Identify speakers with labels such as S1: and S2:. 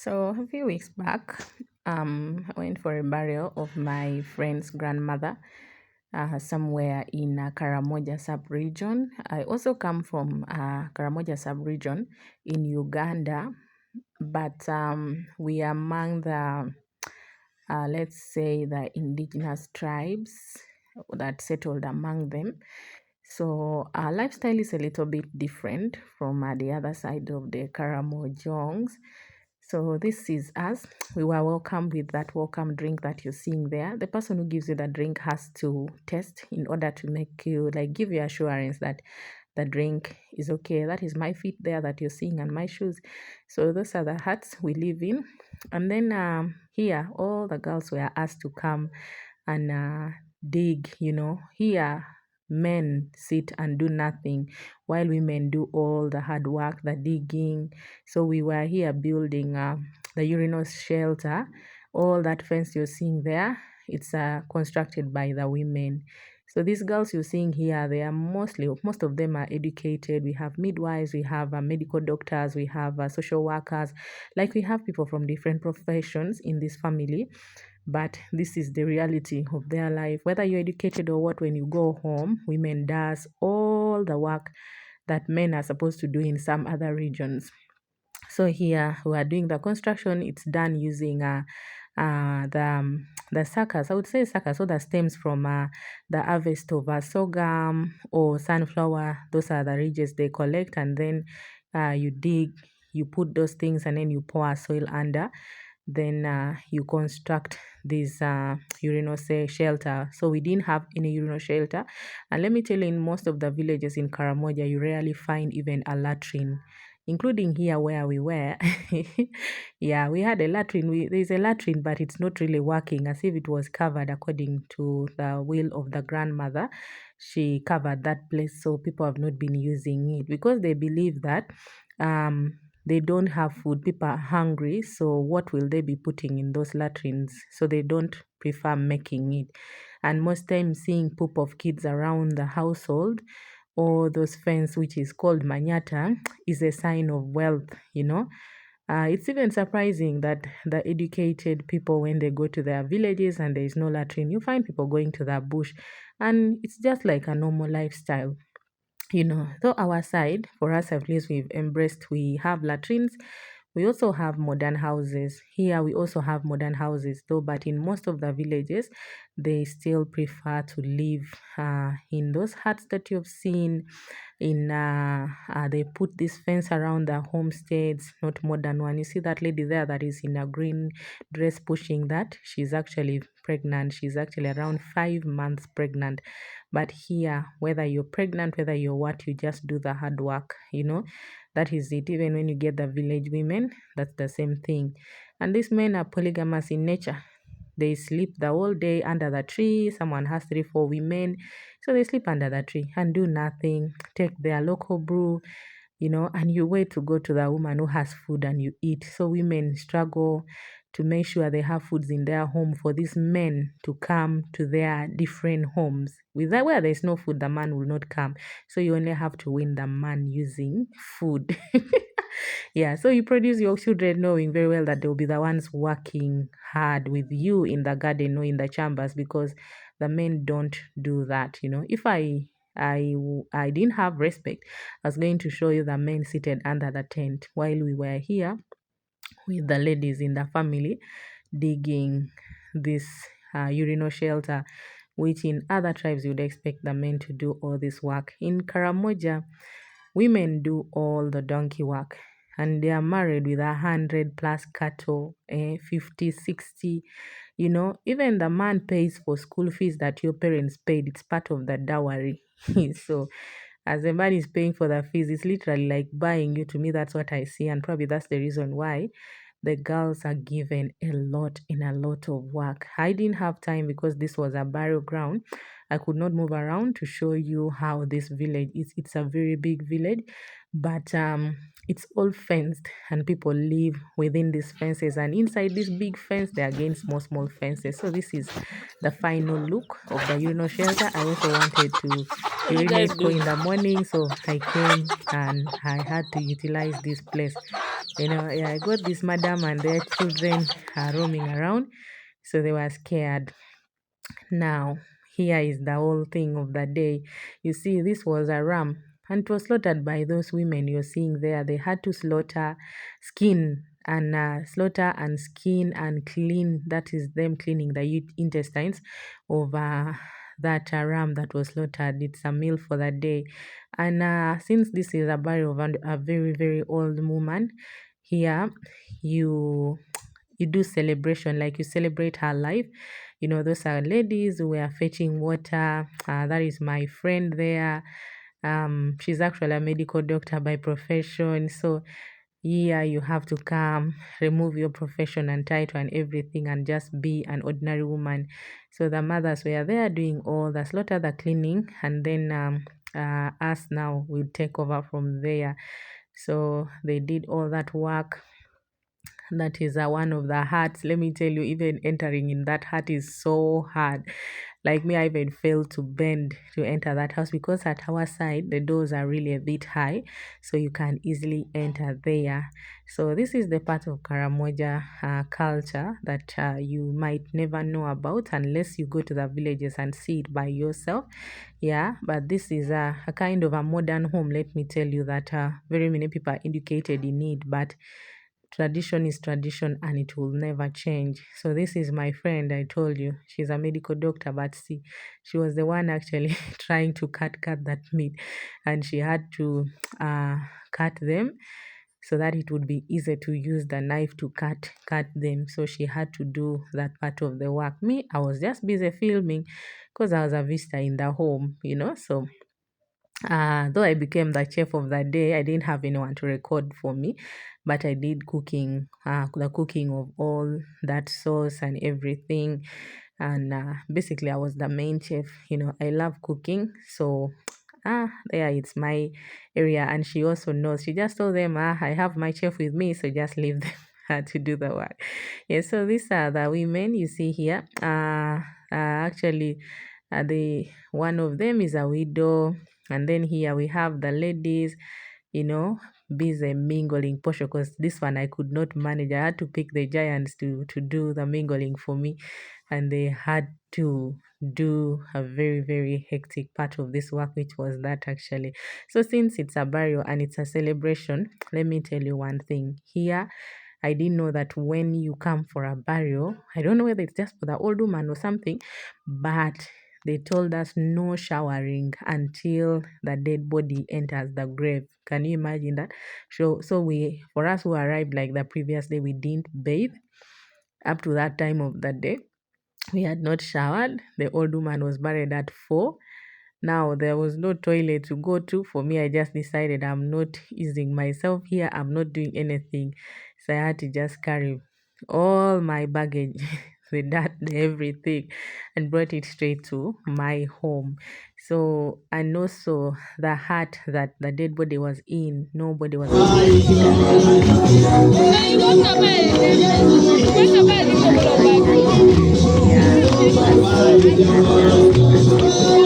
S1: So a few weeks back, I went for a burial of my friend's grandmother somewhere in Karamoja sub-region. I also come from Karamoja sub-region in Uganda, but we are among the, let's say, the indigenous tribes that settled among them. So our lifestyle is a little bit different from the other side of the Karamojongs. So this is us. We were welcomed with that welcome drink that you're seeing there. The person who gives you the drink has to test in order to make you give you assurance that the drink is okay. That is my feet there that you're seeing and my shoes. So those are the huts we live in. And then here, all the girls were asked to come and dig, here men sit and do nothing while women do all the hard work, the digging. So we were here building the urinal shelter. All that fence you're seeing there, it's constructed by the women. So these girls you're seeing here, they are most of them are educated. We have midwives, we have medical doctors, we have social workers. Like we have people from different professions in this family. But this is the reality of their life. Whether you're educated or what, when you go home, women does all the work that men are supposed to do in some other regions. So here we are doing the construction. It's done using the suckers. I would say suckers, so that stems from the harvest of sorghum or sunflower. Those are the ridges they collect, and then you dig, you put those things, and then you pour soil under. Then you construct this urinal shelter. So we didn't have any urinal shelter, and let me tell you, in most of the villages in Karamoja, you rarely find even a latrine, including here where we were. Yeah, we had a latrine. There's a latrine, but it's not really working, as if it was covered according to the will of the grandmother. She covered that place, so people have not been using it because they believe that they don't have food. People are hungry, so what will they be putting in those latrines? So they don't prefer making it. And most times, seeing poop of kids around the household or those fence, which is called manyata, is a sign of wealth. It's even surprising that the educated people, when they go to their villages and there is no latrine, you find people going to the bush, and it's just like a normal lifestyle. So our side, for us at least, we've embraced, we have latrines. We also have modern houses. Here we also have modern houses though, but in most of the villages, they still prefer to live in those huts that you've seen. They put this fence around the homesteads, not modern one. You see that lady there that is in a green dress pushing that? She's actually pregnant. She's actually around 5 months pregnant. But here, whether you're pregnant, whether you're what, you just do the hard work. That is it. Even when you get the village women, that's the same thing. And these men are polygamous in nature. They sleep the whole day under the tree. Someone has 3, 4 women. So they sleep under the tree and do nothing, take their local brew, and you wait to go to the woman who has food and you eat. So women struggle to make sure they have foods in their home for these men to come to their different homes. Where there's no food, the man will not come. So you only have to win the man using food. Yeah, so you produce your children knowing very well that they'll be the ones working hard with you in the garden or in the chambers, because the men don't do that. If I didn't have respect, I was going to show you the men seated under the tent while we were here with the ladies in the family digging this urinal shelter, which in other tribes you would expect the men to do all this work. In Karamoja, women do all the donkey work, and they are married with 100+ cattle, 50, 60. Even the man pays for school fees that your parents paid. It's part of the dowry. So as the man is paying for the fees, it's literally like buying you. To me, that's what I see, and probably that's the reason why the girls are given a lot of work. I didn't have time because this was a burial ground. I could not move around to show you how this village is. It's a very big village, but it's all fenced and people live within these fences, and inside this big fence there are again small fences. So this is the final look of the urinal shelter. I also wanted to
S2: What you guys
S1: urinate go
S2: do?
S1: in the morning, so I came and I had to utilize this place. Yeah, I got this madam and their children roaming around, so they were scared. Now, here is the whole thing of the day. You see, this was a ram, and it was slaughtered by those women you're seeing there. They had to slaughter and skin and clean. That is them cleaning the intestines of that ram that was slaughtered. It's a meal for the day. And since this is a burial of a very, very old woman, here you you do celebration, like you celebrate her life. Those are ladies who were fetching water. That is my friend there. She's actually a medical doctor by profession. So yeah, you have to come, remove your profession and title and everything, and just be an ordinary woman. So the mothers were there doing all the slaughter, the cleaning, and then us now will take over from there. So they did all that work. That is one of the huts. Let me tell you, even entering in that hut is so hard. Like me, I even failed to bend to enter that house because at our side, the doors are really a bit high, so you can easily enter there. So this is the part of Karamoja culture that you might never know about unless you go to the villages and see it by yourself. Yeah, but this is a kind of a modern home. Let me tell you that very many people are educated in it, but tradition is tradition and it will never change. So this is my friend, I told you. She's a medical doctor, but see, she was the one actually trying to cut that meat, and she had to cut them so that it would be easier to use the knife to cut them. So she had to do that part of the work. Me, I was just busy filming because I was a visitor in the home, so though I became the chef of the day, I didn't have anyone to record for me, but I did cooking, the cooking of all that sauce and everything. And basically, I was the main chef. I love cooking, so there it's my area. And she also knows. She just told them, I have my chef with me, so just leave them to do the work. Yeah, so these are the women you see here. Actually, the one of them is a widow. And then here we have the ladies, busy mingling portion, because this one I could not manage. I had to pick the giants to do the mingling for me, and they had to do a very, very hectic part of this work, which was that actually. So since it's a burial and it's a celebration, let me tell you one thing. Here, I didn't know that when you come for a burial, I don't know whether it's just for the old woman or something, but they told us no showering until the dead body enters the grave. Can you imagine that? So for us who arrived like the previous day, we didn't bathe up to that time of the day. We had not showered. The old woman was buried at 4. Now, there was no toilet to go to. For me, I just decided I'm not easing myself here. I'm not doing anything. So I had to just carry all my baggage, the dirt, everything, and brought it straight to my home. So, and also the hut that the dead body was in, nobody was allowed to enter there. Yeah, that's